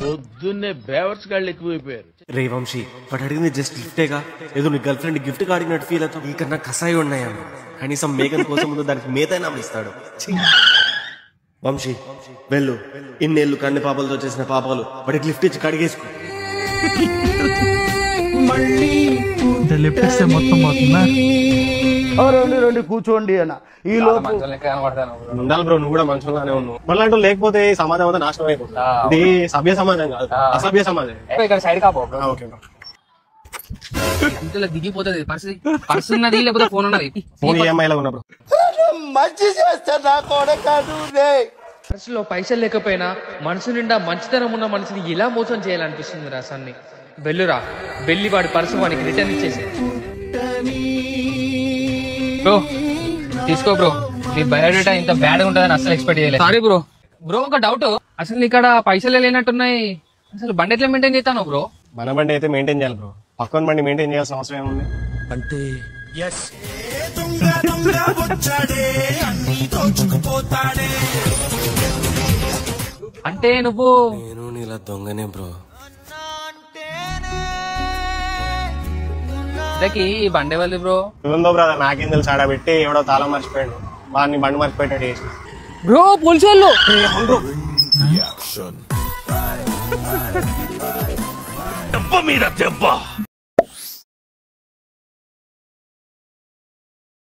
పొద్దున్నే బేవర్స్ గాళ్ళు ఎక్కువైపోయారు. రే వంశీ, వాడు అడిగింది జస్ట్ గిఫ్టేగా, ఏదో నీ గర్ల్ ఫ్రెండ్ గిఫ్ట్ అడిగినట్టు ఫీల్ అవుతావు. నీకన్నా కసాయి ఉన్నాయమ్మ, కనీసం మేకన్ కోసం ముందు దానికి మేతైనా ఇస్తాడు. వంశీ వెళ్ళు, ఇన్నేళ్ళు కన్ని పాపాలతో చేసిన పాపాలు వాడికి లిఫ్ట్ ఇచ్చి కడిగేసుకో. రండి కూర్చోండి అన్న. ఈ లోపు ఉండాలి బ్రో, నువ్వు కూడా మంచిగానే ఉన్నావు. మళ్ళీ లేకపోతే సమాజం అంతా నాశనం అయిపోతుంది. ఇది సభ్య సమాజం కాదు, అసభ్య సమాజం. ఇంట్లో దిగిపోతుంది పర్స్ ఉన్నది, లేకపోతే ఫోన్ ఉన్నది. ఫోన్ ఈఎంఐలో ఉన్నా బ్రో. మంచి చేస్తా నా కొడకాదు. పర్సులో పైసలు లేకపోయినా మనసు నిండా మంచితనం ఉన్న మనిషిని ఇలా మోసం చేయాలనిపిస్తుంది రా సన్ని. బెల్లురా, బెల్లి వాడి పర్సు వాడికి రిటర్న్ ఇచ్చేసి. బ్రో తీసుకో బ్రో, నీ బయోడేటా ఇంత బ్యాడ్ ఉంటుందని అసలు ఎక్స్పెక్ట్ చేయలేదు. Sorry bro. బ్రో ఒక డౌట్, అసలు ఇక్కడ పైసలే లేనట్టున్నాయి, అసలు బండి ఎట్లా మెయింటైన్ చేస్తాను బ్రో? మన బండి అయితే మెయింటైన్ చేయాలి బ్రో, పక్కన బండి మెయింటైన్ చేయాల్సిన అవసరం ఏముంది? అంటే అంటే నువ్వు నేను నీలా దొంగనే బ్రో. ఈ బండి వాళ్ళు బ్రో ఉందో బ్రదర్, నాకేం తెలుసు, ఆడబెట్టి ఎవడో తాళం మర్చిపోయాడు, వాడిని బండి మర్చిపోయేటట్టు చేసి. బ్రో పోలీసు వాళ్ళు దెబ్బ మీద దెబ్బ.